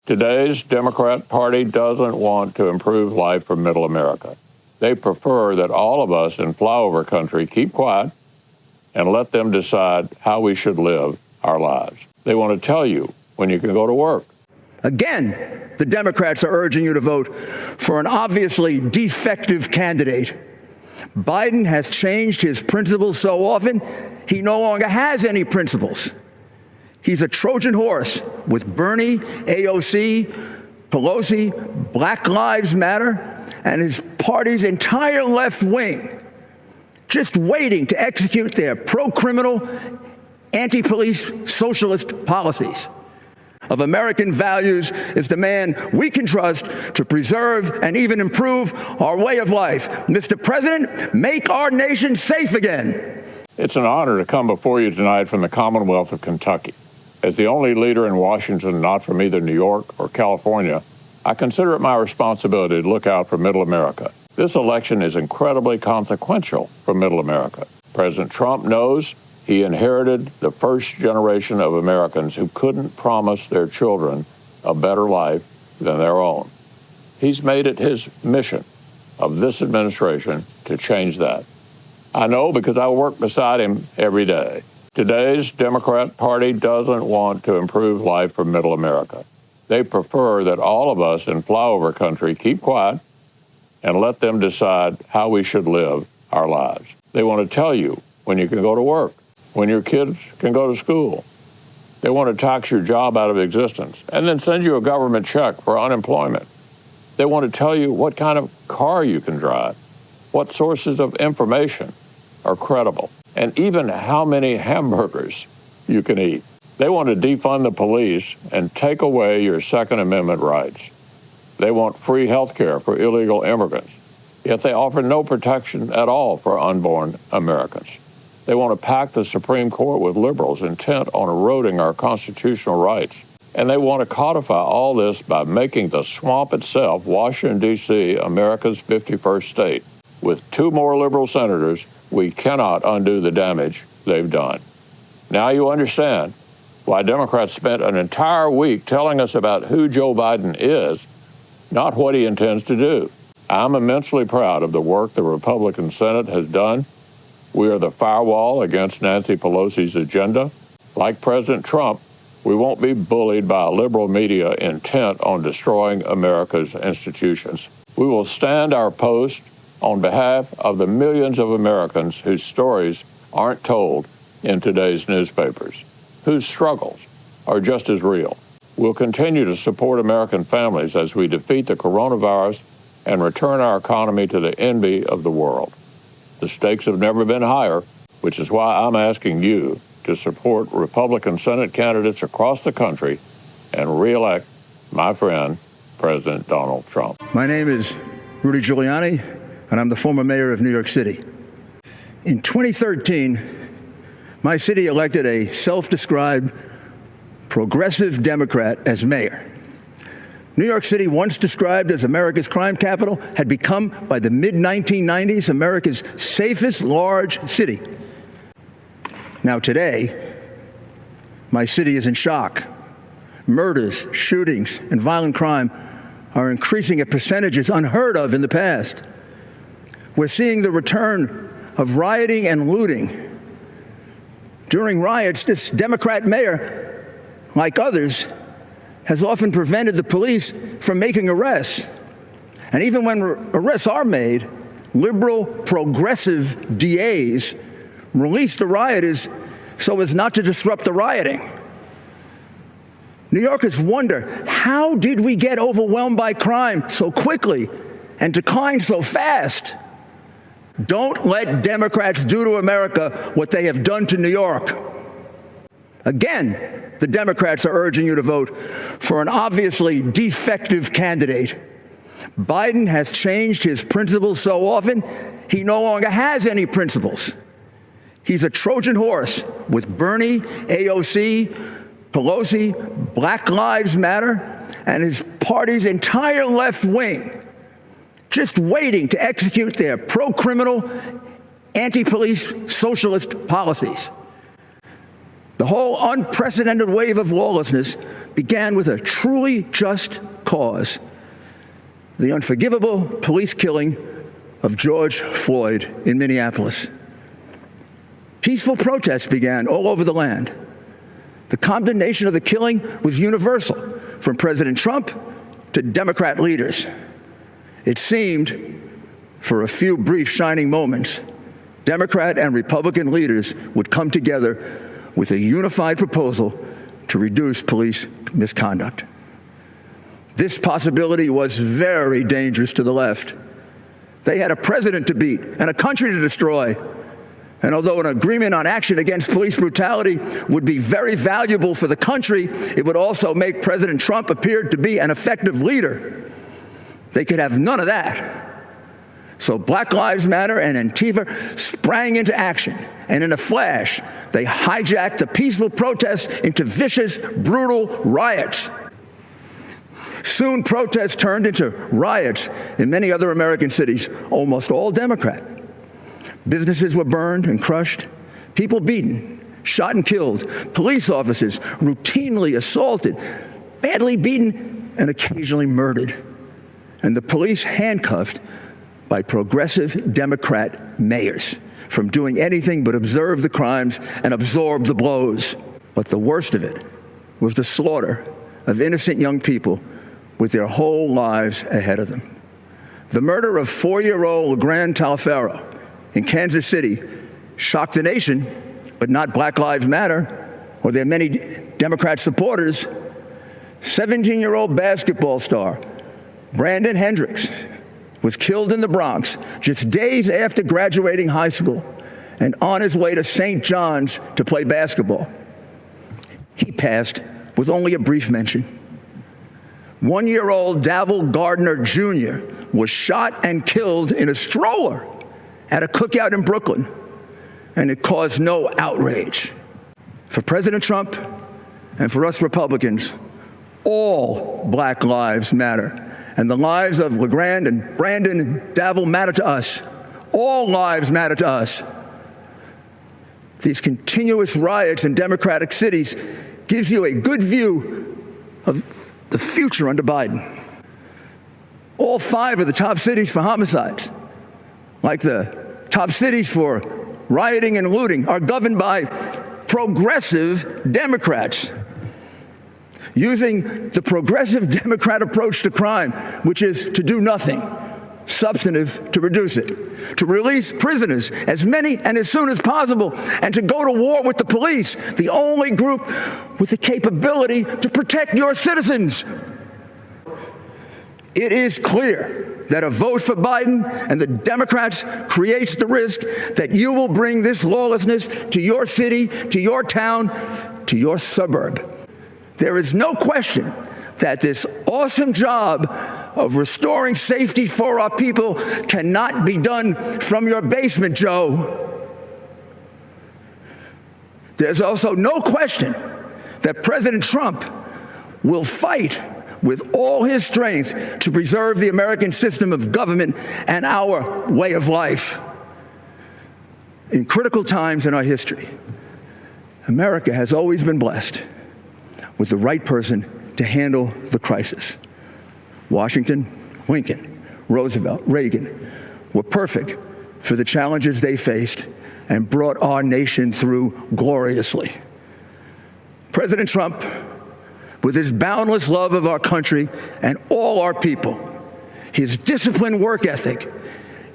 Today's Democrat Party doesn't want to improve life for middle America. They prefer that all of us in flyover country keep quiet and let them decide how we should live our lives. They want to tell you when you can go to work. Again, the Democrats are urging you to vote for an obviously defective candidate. Biden has changed his principles so often, he no longer has any principles. He's a Trojan horse with Bernie, AOC, Pelosi, Black Lives Matter, and his party's entire left wing, just waiting to execute their pro-criminal, anti-police socialist policies. Of American values is the man we can trust to preserve and even improve our way of life. Mr. President, make our nation safe again. It's an honor to come before you tonight from the Commonwealth of Kentucky. As the only leader in Washington not from either New York or California, I consider it my responsibility to look out for middle America. This election is incredibly consequential for middle America. President Trump knows he inherited the first generation of Americans who couldn't promise their children a better life than their own. He's made it his mission of this administration to change that. I know because I work beside him every day. Today's Democrat Party doesn't want to improve life for middle America. They prefer that all of us in flyover country keep quiet and let them decide how we should live our lives. They want to tell you when you can go to work, when your kids can go to school. They want to tax your job out of existence and then send you a government check for unemployment. They want to tell you what kind of car you can drive, what sources of information are credible, and even how many hamburgers you can eat. They want to defund the police and take away your Second Amendment rights. They want free health care for illegal immigrants, yet they offer no protection at all for unborn Americans. They want to pack the Supreme Court with liberals intent on eroding our constitutional rights. And they want to codify all this by making the swamp itself, Washington, D.C., America's 51st state. With 2 more liberal senators, we cannot undo the damage they've done. Now you understand why Democrats spent an entire week telling us about who Joe Biden is, not what he intends to do. I'm immensely proud of the work the Republican Senate has done. We are the firewall against Nancy Pelosi's agenda. Like President Trump, we won't be bullied by a liberal media intent on destroying America's institutions. We will stand our post on behalf of the millions of Americans whose stories aren't told in today's newspapers, whose struggles are just as real. We'll continue to support American families as we defeat the coronavirus and return our economy to the envy of the world. The stakes have never been higher, which is why I'm asking you to support Republican Senate candidates across the country and re-elect my friend, President Donald Trump. My name is Rudy Giuliani, and I'm the former mayor of New York City. In 2013, my city elected a self-described progressive Democrat as mayor. New York City, once described as America's crime capital, had become, by the mid-1990s, America's safest large city. Now today, my city is in shock. Murders, shootings, and violent crime are increasing at percentages unheard of in the past. We're seeing the return of rioting and looting. During riots, this Democrat mayor, like others, has often prevented the police from making arrests. And even when arrests are made, liberal, progressive DAs release the rioters so as not to disrupt the rioting. New Yorkers wonder, how did we get overwhelmed by crime so quickly and decline so fast? Don't let Democrats do to America what they have done to New York. Again, the Democrats are urging you to vote for an obviously defective candidate. Biden has changed his principles so often, he no longer has any principles. He's a Trojan horse with Bernie, AOC, Pelosi, Black Lives Matter, and his party's entire left wing, just waiting to execute their pro-criminal, anti-police socialist policies. The whole unprecedented wave of lawlessness began with a truly just cause: the unforgivable police killing of George Floyd in Minneapolis. Peaceful protests began all over the land. The condemnation of the killing was universal, from President Trump to Democrat leaders. It seemed, for a few brief shining moments, Democrat and Republican leaders would come together with a unified proposal to reduce police misconduct. This possibility was very dangerous to the left. They had a president to beat and a country to destroy. And although an agreement on action against police brutality would be very valuable for the country, it would also make President Trump appear to be an effective leader. They could have none of that. So Black Lives Matter and Antifa sprang into action, and in a flash, they hijacked the peaceful protests into vicious, brutal riots. Soon, protests turned into riots in many other American cities, almost all Democrat. Businesses were burned and crushed, people beaten, shot and killed, police officers routinely assaulted, badly beaten, and occasionally murdered, and the police handcuffed by progressive Democrat mayors from doing anything but observe the crimes and absorb the blows. But the worst of it was the slaughter of innocent young people with their whole lives ahead of them. The murder of 4-year-old LeGrand Talfaro in Kansas City shocked the nation, but not Black Lives Matter or their many Democrat supporters. 17-year-old basketball star Brandon Hendricks was killed in the Bronx just days after graduating high school and on his way to St. John's to play basketball. He passed with only a brief mention. 1-year-old Davil Gardner Jr. was shot and killed in a stroller at a cookout in Brooklyn, and it caused no outrage. For President Trump and for us Republicans, all Black lives matter, and the lives of LeGrand and Brandon and Davil matter to us. All lives matter to us. These continuous riots in Democratic cities gives you a good view of the future under Biden. All 5 of the top cities for homicides, like the top cities for rioting and looting, are governed by progressive Democrats, using the progressive Democrat approach to crime, which is to do nothing substantive to reduce it, to release prisoners, as many and as soon as possible, and to go to war with the police, the only group with the capability to protect your citizens. It is clear that a vote for Biden and the Democrats creates the risk that you will bring this lawlessness to your city, to your town, to your suburb. There is no question that this awesome job of restoring safety for our people cannot be done from your basement, Joe. There's also no question that President Trump will fight with all his strength to preserve the American system of government and our way of life. In critical times in our history, America has always been blessed with the right person to handle the crisis. Washington, Lincoln, Roosevelt, Reagan were perfect for the challenges they faced and brought our nation through gloriously. President Trump, with his boundless love of our country and all our people, his disciplined work ethic,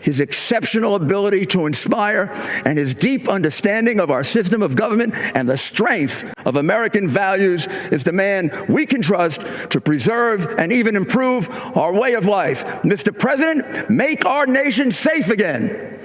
his exceptional ability to inspire, and his deep understanding of our system of government and the strength of American values, is the man we can trust to preserve and even improve our way of life. Mr. President, make our nation safe again.